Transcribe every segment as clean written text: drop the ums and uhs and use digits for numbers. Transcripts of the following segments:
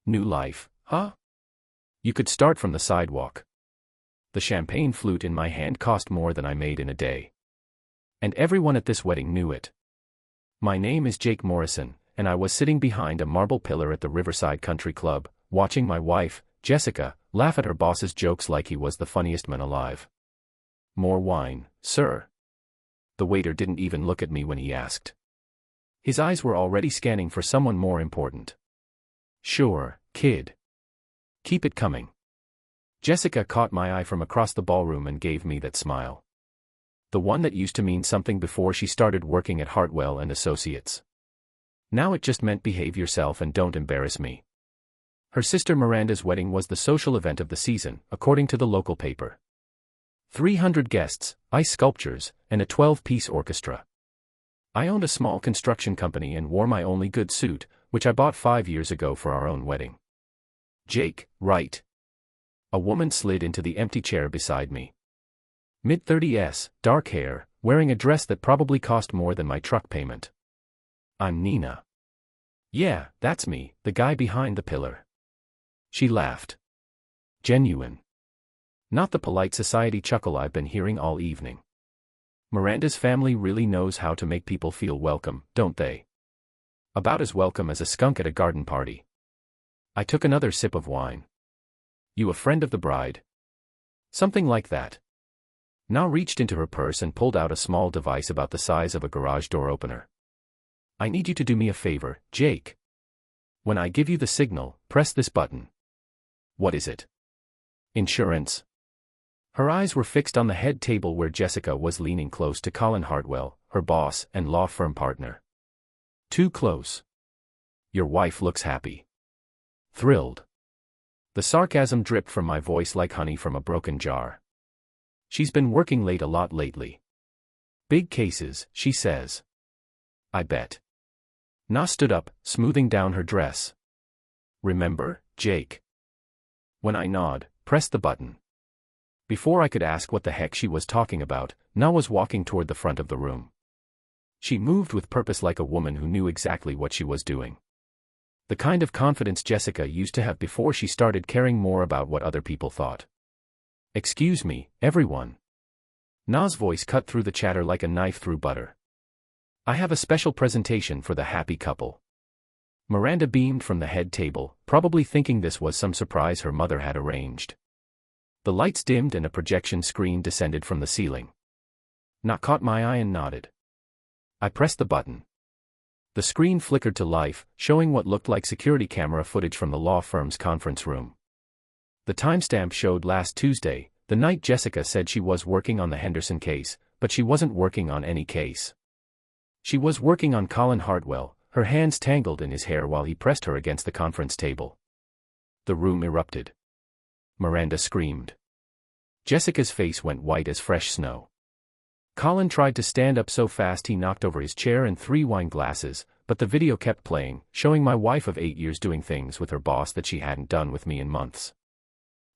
New life, huh? You could start from the sidewalk. The champagne flute in my hand cost more than I made in a day. And everyone at this wedding knew it. My name is Jake Morrison, and I was sitting behind a marble pillar at the Riverside Country Club, watching my wife, Jessica, laugh at her boss's jokes like he was the funniest man alive. More wine, sir? The waiter didn't even look at me when he asked. His eyes were already scanning for someone more important. Sure, kid. Keep it coming. Jessica caught my eye from across the ballroom and gave me that smile. The one that used to mean something before she started working at Hartwell and Associates. Now it just meant behave yourself and don't embarrass me. Her sister Miranda's wedding was the social event of the season, according to the local paper. 300 guests, ice sculptures, and a 12-piece orchestra. I owned a small construction company and wore my only good suit, which I bought 5 years ago for our own wedding. Jake, right? A woman slid into the empty chair beside me. Mid-30s, dark hair, wearing a dress that probably cost more than my truck payment. I'm Nina. Yeah, that's me, the guy behind the pillar. She laughed. Genuine. Not the polite society chuckle I've been hearing all evening. Miranda's family really knows how to make people feel welcome, don't they? About as welcome as a skunk at a garden party. I took another sip of wine. You a friend of the bride? Something like that. Na reached into her purse and pulled out a small device about the size of a garage door opener. I need you to do me a favor, Jake. When I give you the signal, press this button. What is it? Insurance. Her eyes were fixed on the head table where Jessica was leaning close to Colin Hartwell, her boss and law firm partner. Too close. Your wife looks happy. Thrilled. The sarcasm dripped from my voice like honey from a broken jar. She's been working late a lot lately. Big cases, she says. I bet. Na stood up, smoothing down her dress. Remember, Jake? When I nod, press the button. Before I could ask what the heck she was talking about, Na was walking toward the front of the room. She moved with purpose like a woman who knew exactly what she was doing. The kind of confidence Jessica used to have before she started caring more about what other people thought. Excuse me, everyone. Na's voice cut through the chatter like a knife through butter. I have a special presentation for the happy couple. Miranda beamed from the head table, probably thinking this was some surprise her mother had arranged. The lights dimmed and a projection screen descended from the ceiling. Na caught my eye and nodded. I pressed the button. The screen flickered to life, showing what looked like security camera footage from the law firm's conference room. The timestamp showed last Tuesday, the night Jessica said she was working on the Henderson case, but she wasn't working on any case. She was working on Colin Hartwell, her hands tangled in his hair while he pressed her against the conference table. The room erupted. Miranda screamed. Jessica's face went white as fresh snow. Colin tried to stand up so fast he knocked over his chair and 3 wine glasses, but the video kept playing, showing my wife of 8 years doing things with her boss that she hadn't done with me in months.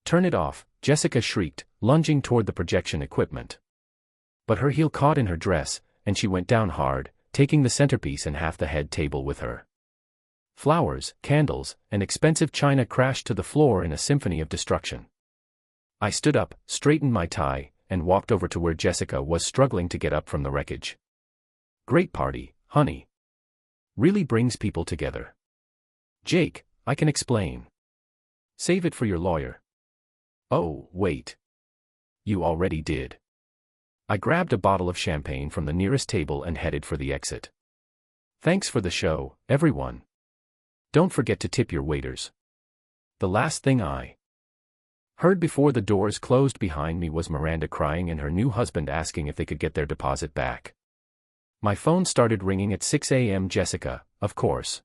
Turn it off, Jessica shrieked, lunging toward the projection equipment. But her heel caught in her dress, and she went down hard, taking the centerpiece and half the head table with her. Flowers, candles, and expensive china crashed to the floor in a symphony of destruction. I stood up, straightened my tie, and walked over to where Jessica was struggling to get up from the wreckage. Great party, honey. Really brings people together. Jake, I can explain. Save it for your lawyer. Oh, wait. You already did. I grabbed a bottle of champagne from the nearest table and headed for the exit. Thanks for the show, everyone. Don't forget to tip your waiters. The last thing I heard before the doors closed behind me was Miranda crying and her new husband asking if they could get their deposit back. My phone started ringing at 6 a.m. Jessica, of course.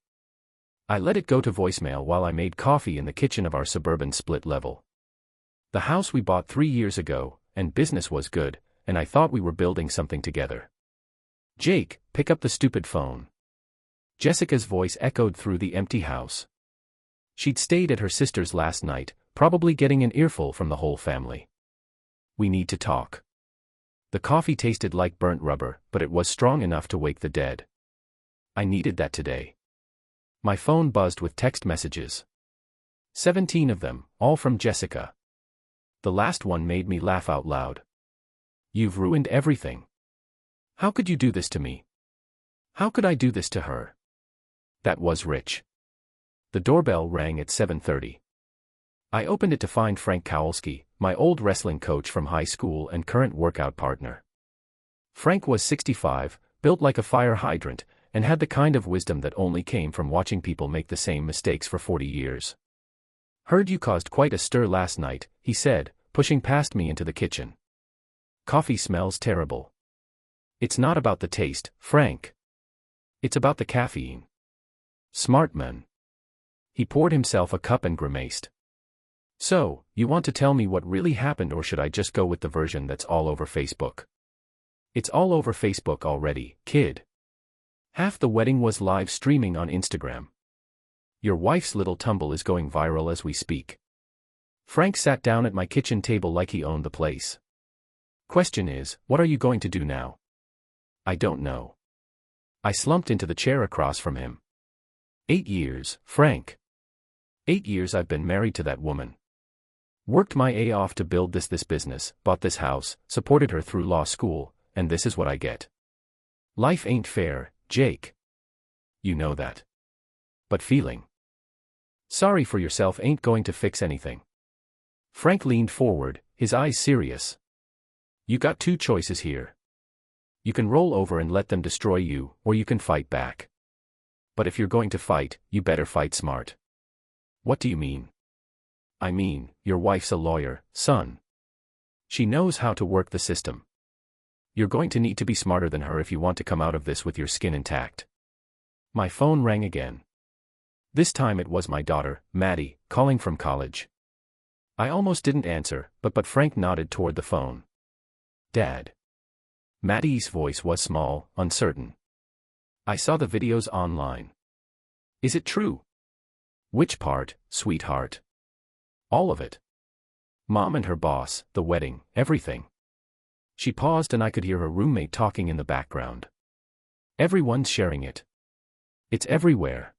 I let it go to voicemail while I made coffee in the kitchen of our suburban split level. The house we bought 3 years ago, and business was good, and I thought we were building something together. Jake, pick up the stupid phone. Jessica's voice echoed through the empty house. She'd stayed at her sister's last night, probably getting an earful from the whole family. We need to talk. The coffee tasted like burnt rubber, but it was strong enough to wake the dead. I needed that today. My phone buzzed with text messages. 17 of them, all from Jessica. The last one made me laugh out loud. You've ruined everything. How could you do this to me? How could I do this to her? That was Rich. The doorbell rang at 7:30. I opened it to find Frank Kowalski, my old wrestling coach from high school and current workout partner. Frank was 65, built like a fire hydrant, and had the kind of wisdom that only came from watching people make the same mistakes for 40 years. Heard you caused quite a stir last night, he said, pushing past me into the kitchen. Coffee smells terrible. It's not about the taste, Frank. It's about the caffeine. Smart man. He poured himself a cup and grimaced. So, you want to tell me what really happened, or should I just go with the version that's all over Facebook? It's all over Facebook already, kid. Half the wedding was live streaming on Instagram. Your wife's little tumble is going viral as we speak. Frank sat down at my kitchen table like he owned the place. Question is, what are you going to do now? I don't know. I slumped into the chair across from him. 8 years, Frank. 8 years I've been married to that woman. Worked my A off to build this business, bought this house, supported her through law school, and this is what I get. Life ain't fair, Jake. You know that. But feeling sorry for yourself ain't going to fix anything. Frank leaned forward, his eyes serious. You got two choices here. You can roll over and let them destroy you, or you can fight back. But if you're going to fight, you better fight smart. What do you mean? I mean, your wife's a lawyer, son. She knows how to work the system. You're going to need to be smarter than her if you want to come out of this with your skin intact. My phone rang again. This time it was my daughter, Maddie, calling from college. I almost didn't answer, but Frank nodded toward the phone. Dad. Maddie's voice was small, uncertain. I saw the videos online. Is it true? Which part, sweetheart? All of it. Mom and her boss, the wedding, everything. She paused and I could hear her roommate talking in the background. Everyone's sharing it. It's everywhere.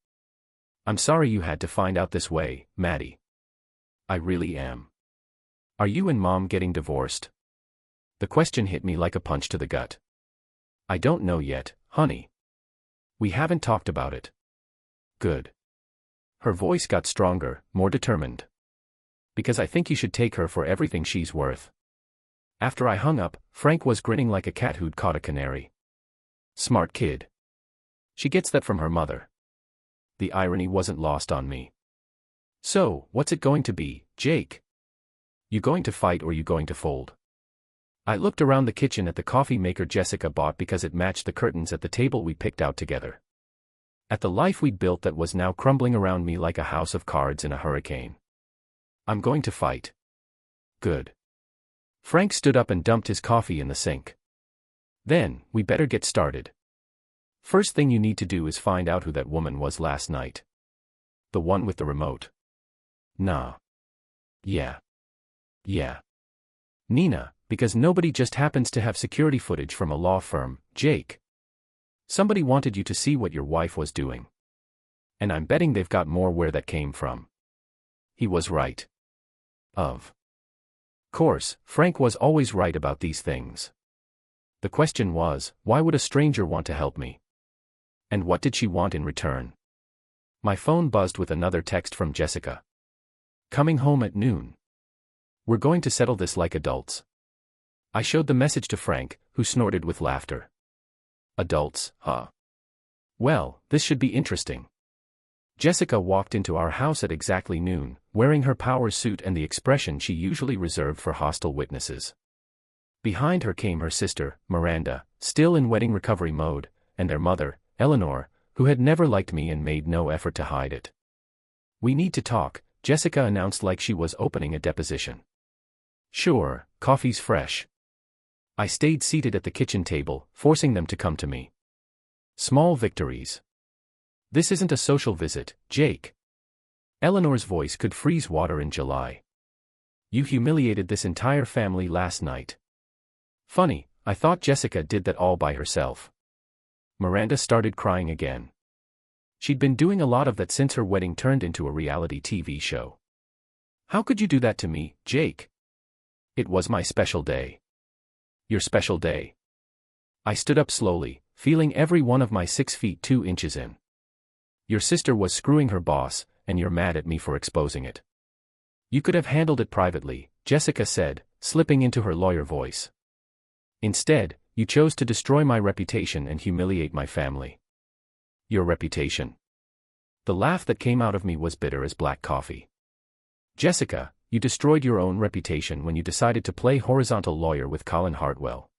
I'm sorry you had to find out this way, Maddie. I really am. Are you and Mom getting divorced? The question hit me like a punch to the gut. I don't know yet, honey. We haven't talked about it. Good. Her voice got stronger, more determined. Because I think you should take her for everything she's worth. After I hung up, Frank was grinning like a cat who'd caught a canary. Smart kid. She gets that from her mother. The irony wasn't lost on me. So, what's it going to be, Jake? You going to fight or you going to fold? I looked around the kitchen at the coffee maker Jessica bought because it matched the curtains at the table we picked out together. At the life we'd built that was now crumbling around me like a house of cards in a hurricane. I'm going to fight. Good. Frank stood up and dumped his coffee in the sink. Then, we better get started. First thing you need to do is find out who that woman was last night. The one with the remote. Nah. Yeah. Nina, because nobody just happens to have security footage from a law firm, Jake. Somebody wanted you to see what your wife was doing. And I'm betting they've got more where that came from. He was right. Of course, Frank was always right about these things. The question was, why would a stranger want to help me? And what did she want in return? My phone buzzed with another text from Jessica. Coming home at noon. We're going to settle this like adults. I showed the message to Frank, who snorted with laughter. Adults, huh? Well, this should be interesting. Jessica walked into our house at exactly noon, wearing her power suit and the expression she usually reserved for hostile witnesses. Behind her came her sister, Miranda, still in wedding recovery mode, and their mother, Eleanor, who had never liked me and made no effort to hide it. We need to talk, Jessica announced like she was opening a deposition. Sure, coffee's fresh. I stayed seated at the kitchen table, forcing them to come to me. Small victories. This isn't a social visit, Jake. Eleanor's voice could freeze water in July. You humiliated this entire family last night. Funny, I thought Jessica did that all by herself. Miranda started crying again. She'd been doing a lot of that since her wedding turned into a reality TV show. How could you do that to me, Jake? It was my special day. Your special day. I stood up slowly, feeling every one of my 6 feet 2 inches in. Your sister was screwing her boss, and you're mad at me for exposing it. You could have handled it privately, Jessica said, slipping into her lawyer voice. Instead, you chose to destroy my reputation and humiliate my family. Your reputation. The laugh that came out of me was bitter as black coffee. Jessica, you destroyed your own reputation when you decided to play horizontal lawyer with Colin Hartwell.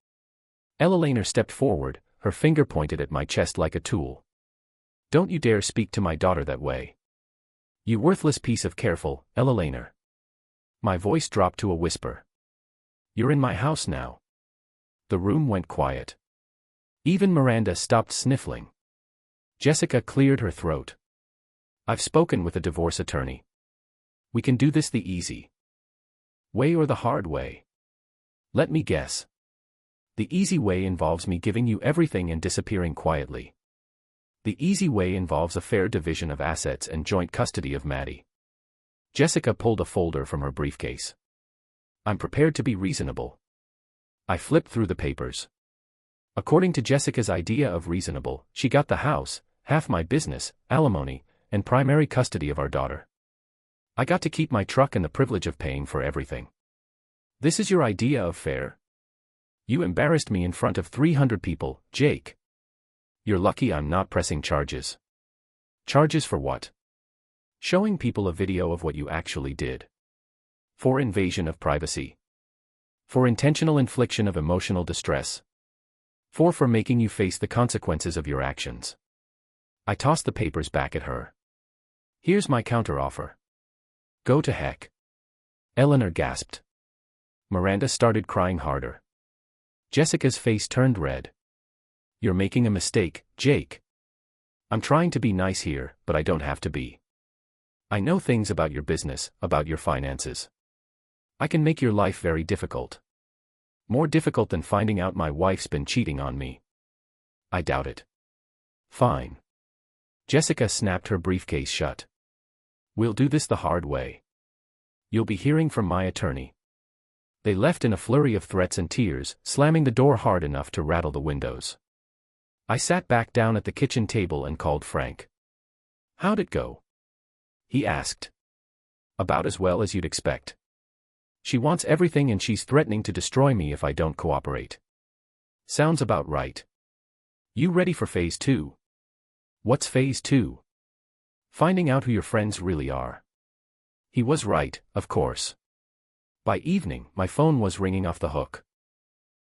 Ella Lehner stepped forward, her finger pointed at my chest like a tool. Don't you dare speak to my daughter that way. You worthless piece of careful, Ella Lehner. My voice dropped to a whisper. You're in my house now. The room went quiet. Even Miranda stopped sniffling. Jessica cleared her throat. I've spoken with a divorce attorney. We can do this the easy way or the hard way. Let me guess. The easy way involves me giving you everything and disappearing quietly. The easy way involves a fair division of assets and joint custody of Maddie. Jessica pulled a folder from her briefcase. I'm prepared to be reasonable. I flipped through the papers. According to Jessica's idea of reasonable, she got the house, half my business, alimony, and primary custody of our daughter. I got to keep my truck and the privilege of paying for everything. This is your idea of fair? You embarrassed me in front of 300 people, Jake. You're lucky I'm not pressing charges. Charges for what? Showing people a video of what you actually did. For invasion of privacy. For intentional infliction of emotional distress. For making you face the consequences of your actions. I tossed the papers back at her. Here's my counteroffer. Go to heck. Eleanor gasped. Miranda started crying harder. Jessica's face turned red. You're making a mistake, Jake. I'm trying to be nice here, but I don't have to be. I know things about your business, about your finances. I can make your life very difficult. More difficult than finding out my wife's been cheating on me. I doubt it. Fine. Jessica snapped her briefcase shut. We'll do this the hard way. You'll be hearing from my attorney. They left in a flurry of threats and tears, slamming the door hard enough to rattle the windows. I sat back down at the kitchen table and called Frank. How'd it go? He asked. About as well as you'd expect. She wants everything and she's threatening to destroy me if I don't cooperate. Sounds about right. You ready for phase 2? What's phase 2? Finding out who your friends really are. He was right, of course. By evening, my phone was ringing off the hook.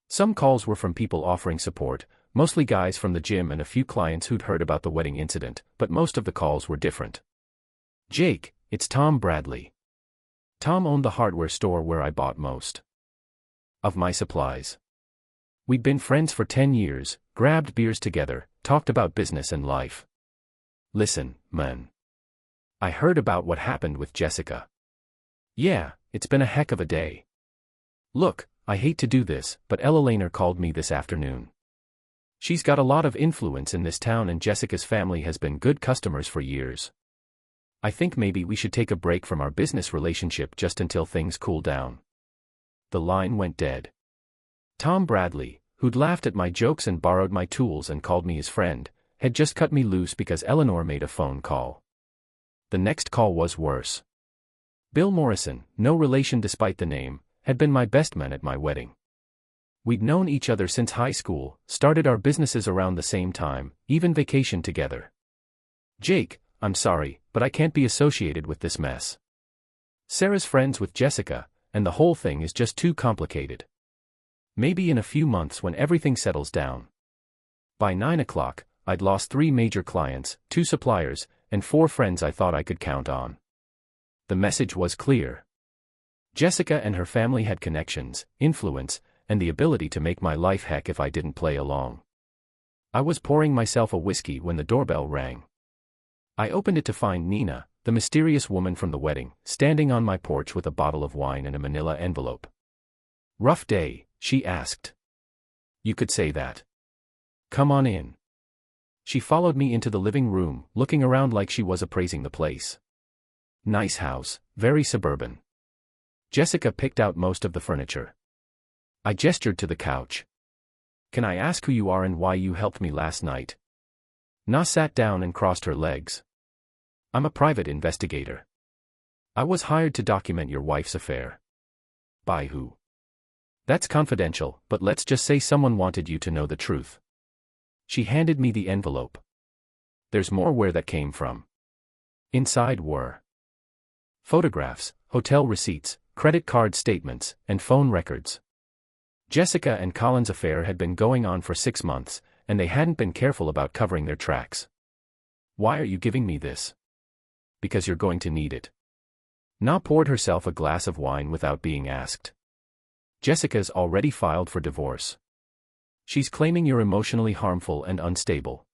Some calls were from people offering support, mostly guys from the gym and a few clients who'd heard about the wedding incident, but most of the calls were different. Jake, it's Tom Bradley. Tom owned the hardware store where I bought most of my supplies. We'd been friends for 10 years, grabbed beers together, talked about business and life. Listen, man. I heard about what happened with Jessica. Yeah, it's been a heck of a day. Look, I hate to do this, but Ella Lehner called me this afternoon. She's got a lot of influence in this town and Jessica's family has been good customers for years. I think maybe we should take a break from our business relationship just until things cool down. The line went dead. Tom Bradley, who'd laughed at my jokes and borrowed my tools and called me his friend, had just cut me loose because Eleanor made a phone call. The next call was worse. Bill Morrison, no relation despite the name, had been my best man at my wedding. We'd known each other since high school, started our businesses around the same time, even vacationed together. Jake, I'm sorry, but I can't be associated with this mess. Sarah's friends with Jessica, and the whole thing is just too complicated. Maybe in a few months when everything settles down. By 9 o'clock, I'd lost 3 major clients, 2 suppliers, and 4 friends I thought I could count on. The message was clear. Jessica and her family had connections, influence, and the ability to make my life heck if I didn't play along. I was pouring myself a whiskey when the doorbell rang. I opened it to find Nina, the mysterious woman from the wedding, standing on my porch with a bottle of wine and a manila envelope. Rough day, she asked. You could say that. Come on in. She followed me into the living room, looking around like she was appraising the place. Nice house, very suburban. Jessica picked out most of the furniture. I gestured to the couch. Can I ask who you are and why you helped me last night? Na sat down and crossed her legs. I'm a private investigator. I was hired to document your wife's affair. By who? That's confidential, but let's just say someone wanted you to know the truth. She handed me the envelope. There's more where that came from. Inside were photographs, hotel receipts, credit card statements, and phone records. Jessica and Colin's affair had been going on for 6 months, and they hadn't been careful about covering their tracks. Why are you giving me this? Because you're going to need it. Na poured herself a glass of wine without being asked. Jessica's already filed for divorce. She's claiming you're emotionally harmful and unstable.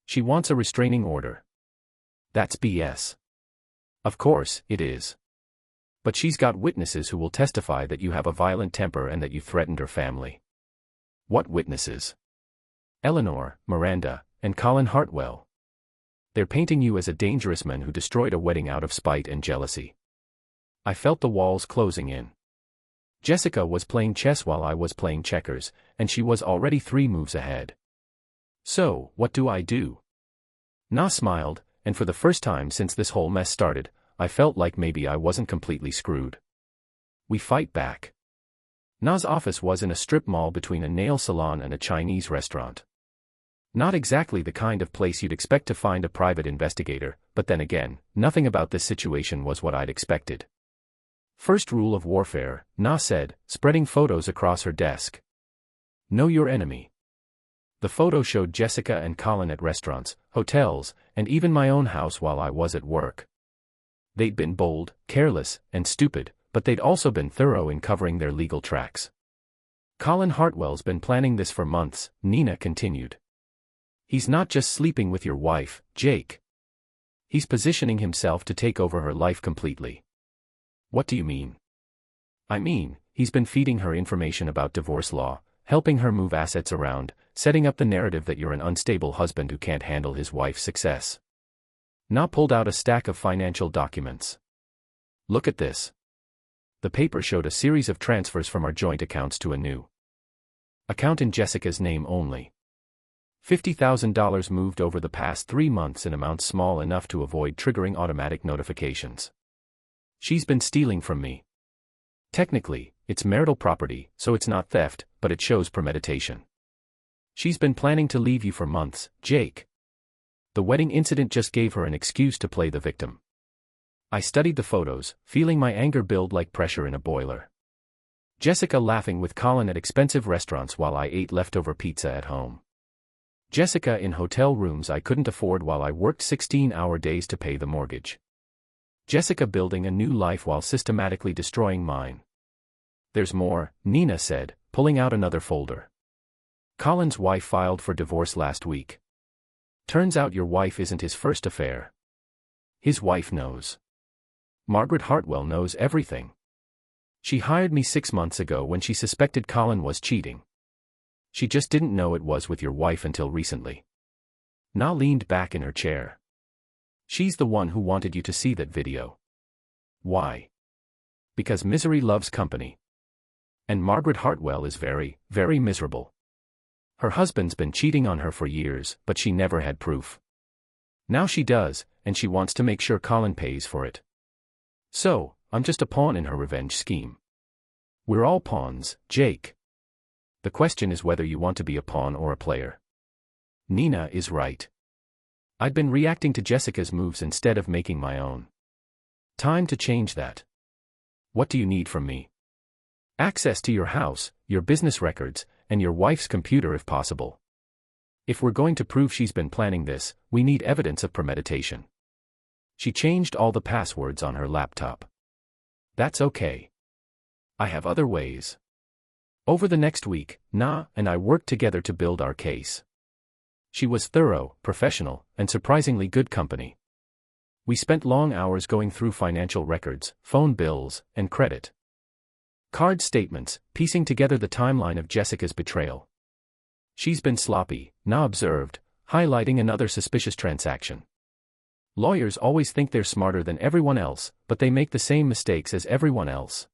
She wants a restraining order. That's BS. Of course, it is. But she's got witnesses who will testify that you have a violent temper and that you threatened her family. What witnesses? Eleanor, Miranda, and Colin Hartwell. They're painting you as a dangerous man who destroyed a wedding out of spite and jealousy. I felt the walls closing in. Jessica was playing chess while I was playing checkers, and she was already 3 moves ahead. So, what do I do? Na smiled, and for the first time since this whole mess started, I felt like maybe I wasn't completely screwed. We fight back. Na's office was in a strip mall between a nail salon and a Chinese restaurant. Not exactly the kind of place you'd expect to find a private investigator, but then again, nothing about this situation was what I'd expected. First rule of warfare, Na said, spreading photos across her desk. Know your enemy. The photo showed Jessica and Colin at restaurants, hotels, and even my own house while I was at work. They'd been bold, careless, and stupid, but they'd also been thorough in covering their legal tracks. Colin Hartwell's been planning this for months, Nina continued. He's not just sleeping with your wife, Jake. He's positioning himself to take over her life completely. What do you mean? I mean, he's been feeding her information about divorce law, helping her move assets around, setting up the narrative that you're an unstable husband who can't handle his wife's success. Na pulled out a stack of financial documents. Look at this. The paper showed a series of transfers from our joint accounts to a new account in Jessica's name only. $50,000 moved over the past 3 months in amounts small enough to avoid triggering automatic notifications. She's been stealing from me. Technically, it's marital property, so it's not theft, but it shows premeditation. She's been planning to leave you for months, Jake. The wedding incident just gave her an excuse to play the victim. I studied the photos, feeling my anger build like pressure in a boiler. Jessica laughing with Colin at expensive restaurants while I ate leftover pizza at home. Jessica in hotel rooms I couldn't afford while I worked 16-hour days to pay the mortgage. Jessica building a new life while systematically destroying mine. There's more, Nina said, pulling out another folder. Colin's wife filed for divorce last week. Turns out your wife isn't his first affair. His wife knows. Margaret Hartwell knows everything. She hired me 6 months ago when she suspected Colin was cheating. She just didn't know it was with your wife until recently. Na leaned back in her chair. She's the one who wanted you to see that video. Why? Because misery loves company. And Margaret Hartwell is very, very miserable. Her husband's been cheating on her for years, but she never had proof. Now she does, and she wants to make sure Colin pays for it. So, I'm just a pawn in her revenge scheme. We're all pawns, Jake. The question is whether you want to be a pawn or a player. Nina is right. I'd been reacting to Jessica's moves instead of making my own. Time to change that. What do you need from me? Access to your house, your business records, and your wife's computer if possible. If we're going to prove she's been planning this, we need evidence of premeditation. She changed all the passwords on her laptop. That's okay. I have other ways. Over the next week, Na and I worked together to build our case. She was thorough, professional, and surprisingly good company. We spent long hours going through financial records, phone bills, and credit card statements, piecing together the timeline of Jessica's betrayal. She's been sloppy, Na observed, highlighting another suspicious transaction. Lawyers always think they're smarter than everyone else, but they make the same mistakes as everyone else.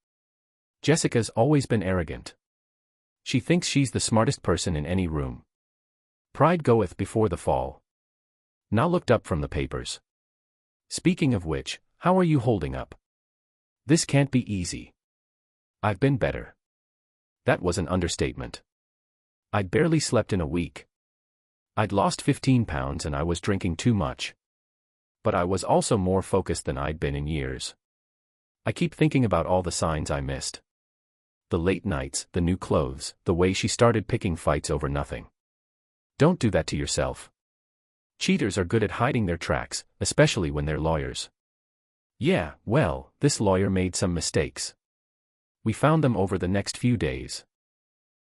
Jessica's always been arrogant. She thinks she's the smartest person in any room. Pride goeth before the fall. Now looked up from the papers. Speaking of which, how are you holding up? This can't be easy. I've been better. That was an understatement. I'd barely slept in a week. I'd lost 15 pounds and I was drinking too much. But I was also more focused than I'd been in years. I keep thinking about all the signs I missed. The late nights, the new clothes, the way she started picking fights over nothing. Don't do that to yourself. Cheaters are good at hiding their tracks, especially when they're lawyers. Yeah, well, this lawyer made some mistakes. We found them over the next few days.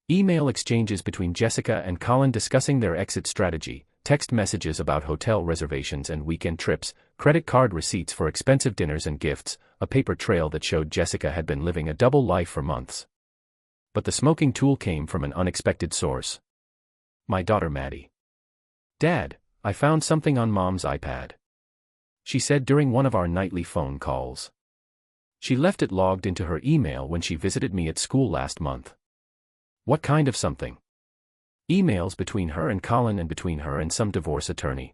Email exchanges between Jessica and Colin discussing their exit strategy, text messages about hotel reservations and weekend trips, credit card receipts for expensive dinners and gifts, a paper trail that showed Jessica had been living a double life for months. But the smoking tool came from an unexpected source. My daughter Maddie. Dad, I found something on Mom's iPad. She said during one of our nightly phone calls. She left it logged into her email when she visited me at school last month. What kind of something? Emails between her and Colin and between her and some divorce attorney.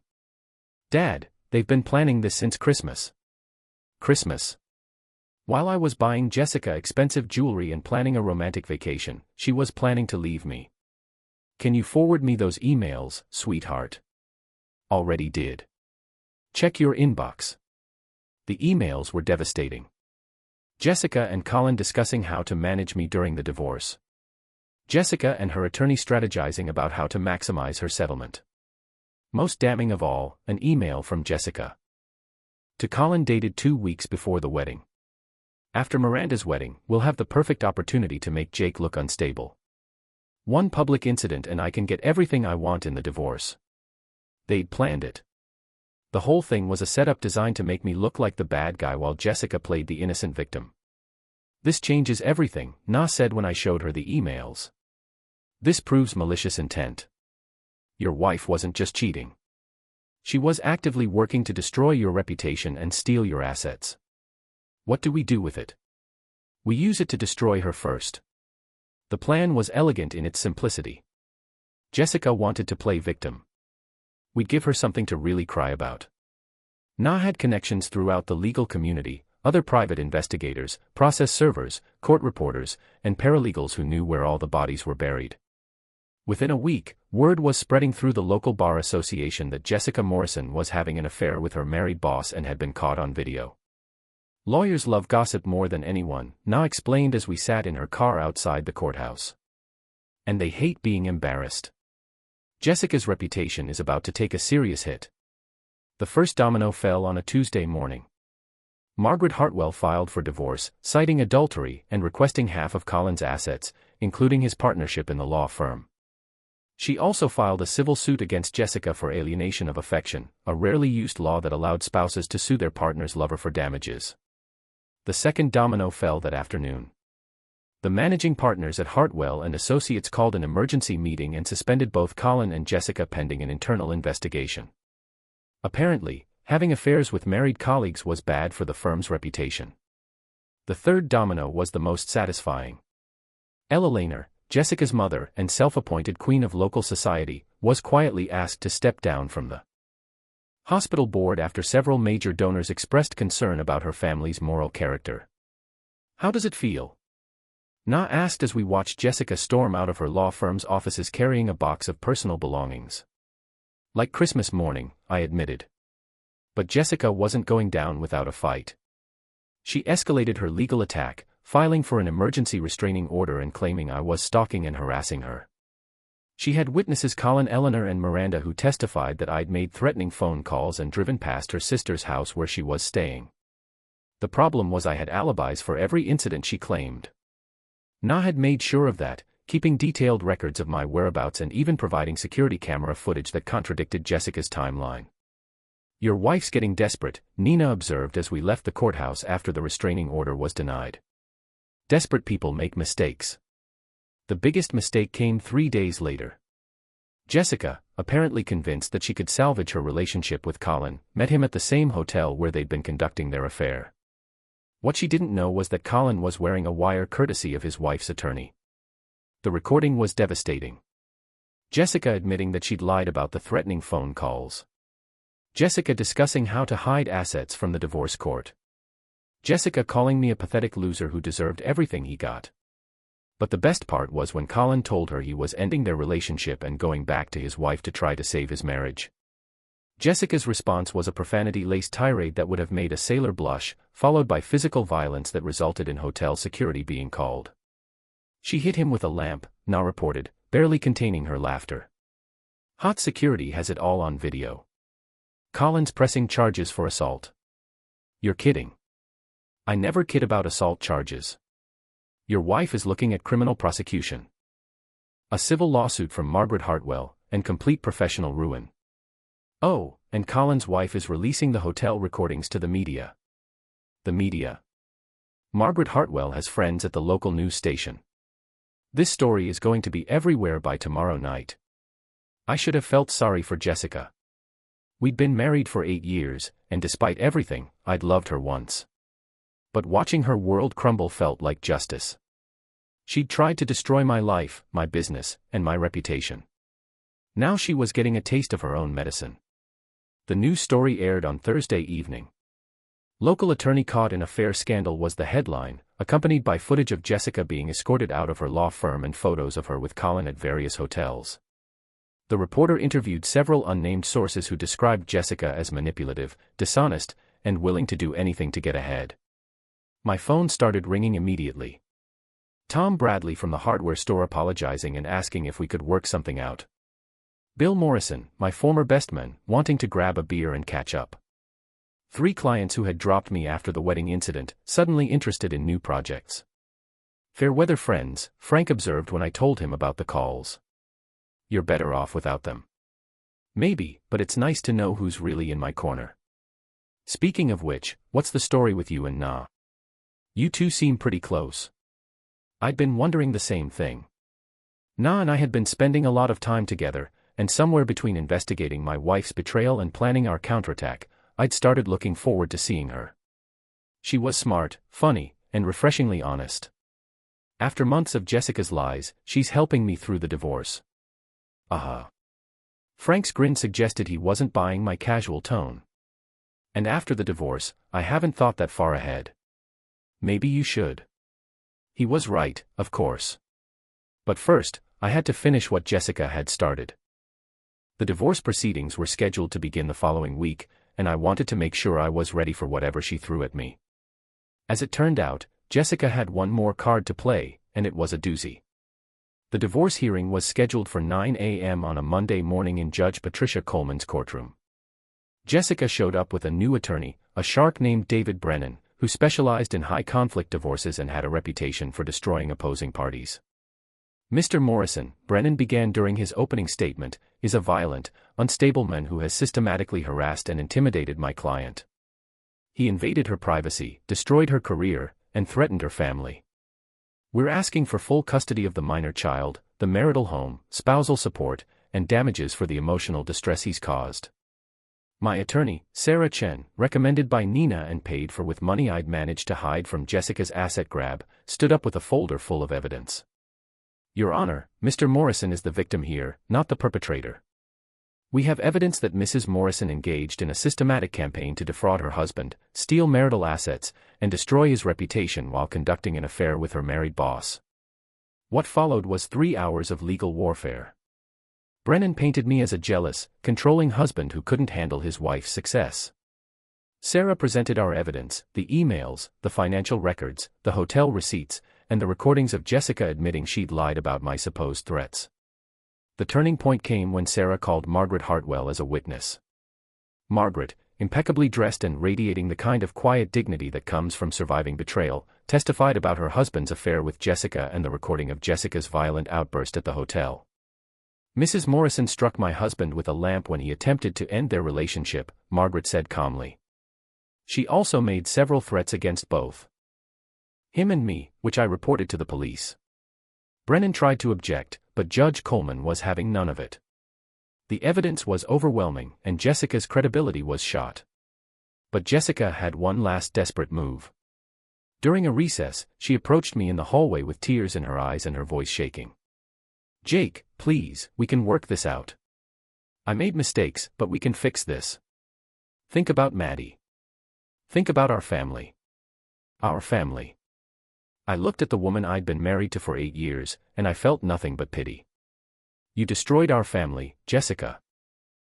Dad, they've been planning this since Christmas. Christmas. While I was buying Jessica expensive jewelry and planning a romantic vacation, she was planning to leave me. Can you forward me those emails, sweetheart? Already did. Check your inbox. The emails were devastating. Jessica and Colin discussing how to manage me during the divorce. Jessica and her attorney strategizing about how to maximize her settlement. Most damning of all, an email from Jessica to Colin dated 2 weeks before the wedding. After Miranda's wedding, we'll have the perfect opportunity to make Jake look unstable. One public incident and I can get everything I want in the divorce. They'd planned it. The whole thing was a setup designed to make me look like the bad guy while Jessica played the innocent victim. This changes everything, Na said when I showed her the emails. This proves malicious intent. Your wife wasn't just cheating. She was actively working to destroy your reputation and steal your assets. What do we do with it? We use it to destroy her first. The plan was elegant in its simplicity. Jessica wanted to play victim. We'd give her something to really cry about. Na had connections throughout the legal community, other private investigators, process servers, court reporters, and paralegals who knew where all the bodies were buried. Within a week, word was spreading through the local bar association that Jake Morrison was having an affair with her married boss and had been caught on video. Lawyers love gossip more than anyone, Na explained as we sat in her car outside the courthouse. And they hate being embarrassed. Jessica's reputation is about to take a serious hit. The first domino fell on a Tuesday morning. Margaret Hartwell filed for divorce, citing adultery and requesting half of Colin's assets, including his partnership in the law firm. She also filed a civil suit against Jessica for alienation of affection, a rarely used law that allowed spouses to sue their partner's lover for damages. The second domino fell that afternoon. The managing partners at Hartwell and Associates called an emergency meeting and suspended both Colin and Jessica pending an internal investigation. Apparently, having affairs with married colleagues was bad for the firm's reputation. The third domino was the most satisfying. Ella Lehner, Jessica's mother and self-appointed queen of local society, was quietly asked to step down from the hospital board after several major donors expressed concern about her family's moral character. How does it feel? Na asked as we watched Jessica storm out of her law firm's offices carrying a box of personal belongings. Like Christmas morning, I admitted. But Jessica wasn't going down without a fight. She escalated her legal attack, filing for an emergency restraining order and claiming I was stalking and harassing her. She had witnesses Colin, Eleanor and Miranda who testified that I'd made threatening phone calls and driven past her sister's house where she was staying. The problem was I had alibis for every incident she claimed. Na had made sure of that, keeping detailed records of my whereabouts and even providing security camera footage that contradicted Jessica's timeline. Your wife's getting desperate, Nina observed as we left the courthouse after the restraining order was denied. Desperate people make mistakes. The biggest mistake came 3 days later. Jessica, apparently convinced that she could salvage her relationship with Colin, met him at the same hotel where they'd been conducting their affair. What she didn't know was that Colin was wearing a wire courtesy of his wife's attorney. The recording was devastating. Jessica admitting that she'd lied about the threatening phone calls. Jessica discussing how to hide assets from the divorce court. Jessica calling me a pathetic loser who deserved everything he got. But the best part was when Colin told her he was ending their relationship and going back to his wife to try to save his marriage. Jessica's response was a profanity-laced tirade that would have made a sailor blush, followed by physical violence that resulted in hotel security being called. She hit him with a lamp, Na reported, barely containing her laughter. Hot security has it all on video. Colin's pressing charges for assault. You're kidding. I never kid about assault charges. Your wife is looking at criminal prosecution. A civil lawsuit from Margaret Hartwell, and complete professional ruin. Oh, and Colin's wife is releasing the hotel recordings to the media. The media. Margaret Hartwell has friends at the local news station. This story is going to be everywhere by tomorrow night. I should have felt sorry for Jessica. We'd been married for 8 years, and despite everything, I'd loved her once. But watching her world crumble felt like justice. She'd tried to destroy my life, my business, and my reputation. Now she was getting a taste of her own medicine. The news story aired on Thursday evening. Local attorney caught in affair scandal was the headline, accompanied by footage of Jessica being escorted out of her law firm and photos of her with Colin at various hotels. The reporter interviewed several unnamed sources who described Jessica as manipulative, dishonest, and willing to do anything to get ahead. My phone started ringing immediately. Tom Bradley from the hardware store apologizing and asking if we could work something out. Bill Morrison, my former best man, wanting to grab a beer and catch up. 3 clients who had dropped me after the wedding incident, suddenly interested in new projects. Fair weather friends, Frank observed when I told him about the calls. You're better off without them. Maybe, but it's nice to know who's really in my corner. Speaking of which, what's the story with you and Na? You two seem pretty close. I'd been wondering the same thing. Na and I had been spending a lot of time together, and somewhere between investigating my wife's betrayal and planning our counterattack, I'd started looking forward to seeing her. She was smart, funny, and refreshingly honest. After months of Jessica's lies, she's helping me through the divorce. Frank's grin suggested he wasn't buying my casual tone. And after the divorce, I haven't thought that far ahead. Maybe you should. He was right, of course. But first, I had to finish what Jessica had started. The divorce proceedings were scheduled to begin the following week, and I wanted to make sure I was ready for whatever she threw at me. As it turned out, Jessica had one more card to play, and it was a doozy. The divorce hearing was scheduled for 9 a.m. on a Monday morning in Judge Patricia Coleman's courtroom. Jessica showed up with a new attorney, a shark named David Brennan, who specialized in high-conflict divorces and had a reputation for destroying opposing parties. Mr. Morrison, Brennan began during his opening statement, is a violent, unstable man who has systematically harassed and intimidated my client. He invaded her privacy, destroyed her career, and threatened her family. We're asking for full custody of the minor child, the marital home, spousal support, and damages for the emotional distress he's caused. My attorney, Sarah Chen, recommended by Nina and paid for with money I'd managed to hide from Jessica's asset grab, stood up with a folder full of evidence. Your Honor, Mr. Morrison is the victim here, not the perpetrator. We have evidence that Mrs. Morrison engaged in a systematic campaign to defraud her husband, steal marital assets, and destroy his reputation while conducting an affair with her married boss. What followed was 3 hours of legal warfare. Brennan painted me as a jealous, controlling husband who couldn't handle his wife's success. Sarah presented our evidence, the emails, the financial records, the hotel receipts, and the recordings of Jessica admitting she'd lied about my supposed threats. The turning point came when Sarah called Margaret Hartwell as a witness. Margaret, impeccably dressed and radiating the kind of quiet dignity that comes from surviving betrayal, testified about her husband's affair with Jessica and the recording of Jessica's violent outburst at the hotel. Mrs. Morrison struck my husband with a lamp when he attempted to end their relationship, Margaret said calmly. She also made several threats against both him and me, which I reported to the police. Brennan tried to object, but Judge Coleman was having none of it. The evidence was overwhelming, and Jessica's credibility was shot. But Jessica had one last desperate move. During a recess, she approached me in the hallway with tears in her eyes and her voice shaking. "Jake, please, we can work this out. I made mistakes, but we can fix this. Think about Maddie. Think about our family. Our family." I looked at the woman I'd been married to for 8 years, and I felt nothing but pity. "You destroyed our family, Jessica.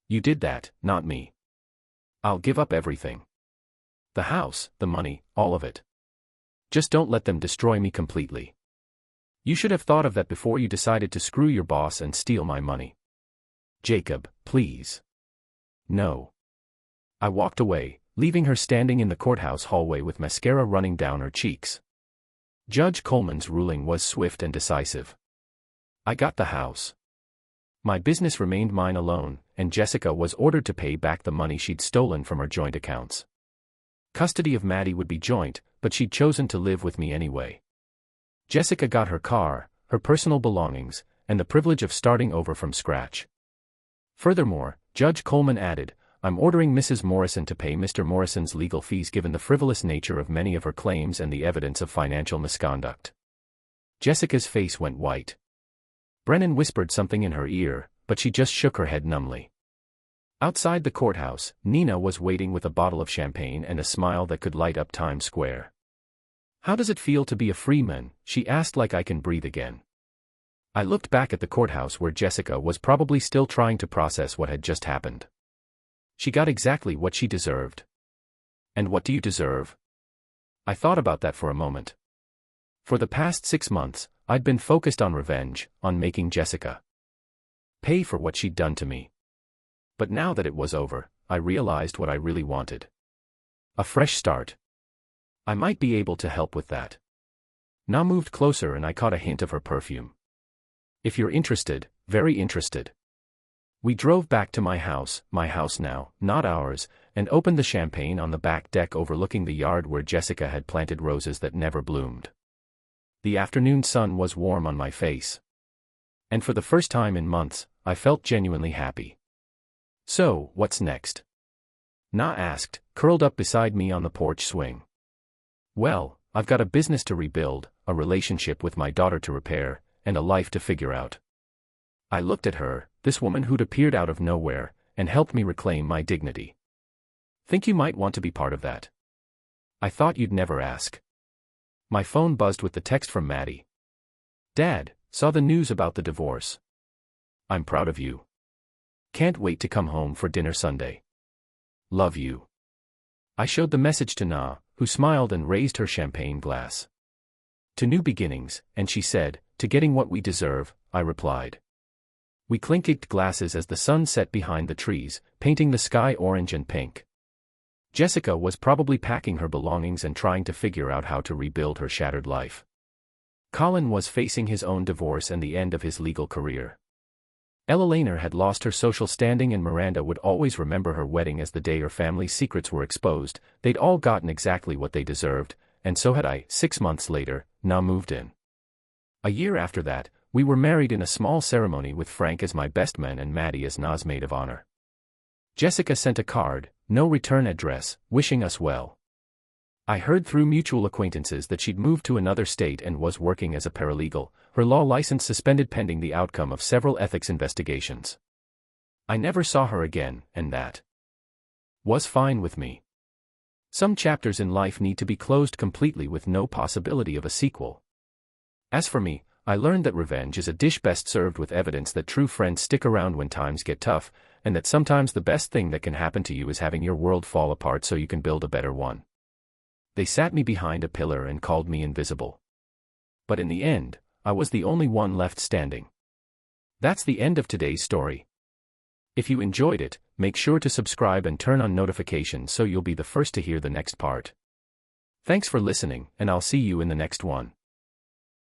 You did that, not me. I'll give up everything. The house, the money, all of it. Just don't let them destroy me completely. You should have thought of that before you decided to screw your boss and steal my money. Jacob, please. No." I walked away, leaving her standing in the courthouse hallway with mascara running down her cheeks. Judge Coleman's ruling was swift and decisive. I got the house. My business remained mine alone, and Jessica was ordered to pay back the money she'd stolen from her joint accounts. Custody of Maddie would be joint, but she'd chosen to live with me anyway. Jessica got her car, her personal belongings, and the privilege of starting over from scratch. Furthermore, Judge Coleman added, "I'm ordering Mrs. Morrison to pay Mr. Morrison's legal fees given the frivolous nature of many of her claims and the evidence of financial misconduct." Jessica's face went white. Brennan whispered something in her ear, but she just shook her head numbly. Outside the courthouse, Nina was waiting with a bottle of champagne and a smile that could light up Times Square. "How does it feel to be a free man?" she asked, like I can breathe again. I looked back at the courthouse where Jessica was probably still trying to process what had just happened. She got exactly what she deserved. And what do you deserve? I thought about that for a moment. For the past 6 months, I'd been focused on revenge, on making Jessica pay for what she'd done to me. But now that it was over, I realized what I really wanted. A fresh start. I might be able to help with that. Na moved closer and I caught a hint of her perfume. "If you're interested, very interested." We drove back to my house now, not ours, and opened the champagne on the back deck overlooking the yard where Jessica had planted roses that never bloomed. The afternoon sun was warm on my face. And for the first time in months, I felt genuinely happy. "So, what's next?" Na asked, curled up beside me on the porch swing. "Well, I've got a business to rebuild, a relationship with my daughter to repair, and a life to figure out." I looked at her, this woman who'd appeared out of nowhere, and helped me reclaim my dignity. "Think you might want to be part of that?" "I thought you'd never ask." My phone buzzed with the text from Maddie. "Dad, saw the news about the divorce. I'm proud of you. Can't wait to come home for dinner Sunday. Love you." I showed the message to Na, who smiled and raised her champagne glass. "To new beginnings," and she said, "To getting what we deserve," I replied. We clinked glasses as the sun set behind the trees, painting the sky orange and pink. Jessica was probably packing her belongings and trying to figure out how to rebuild her shattered life. Colin was facing his own divorce and the end of his legal career. Ella Laner had lost her social standing and Miranda would always remember her wedding as the day her family's secrets were exposed. They'd all gotten exactly what they deserved, and so had I. 6 months later, Na moved in. A year after that, we were married in a small ceremony with Frank as my best man and Maddie as Na's maid of honor. Jessica sent a card, no return address, wishing us well. I heard through mutual acquaintances that she'd moved to another state and was working as a paralegal, her law license suspended pending the outcome of several ethics investigations. I never saw her again, and that was fine with me. Some chapters in life need to be closed completely with no possibility of a sequel. As for me, I learned that revenge is a dish best served with evidence that true friends stick around when times get tough, and that sometimes the best thing that can happen to you is having your world fall apart so you can build a better one. They sat me behind a pillar and called me invisible. But in the end, I was the only one left standing. That's the end of today's story. If you enjoyed it, make sure to subscribe and turn on notifications so you'll be the first to hear the next part. Thanks for listening, and I'll see you in the next one.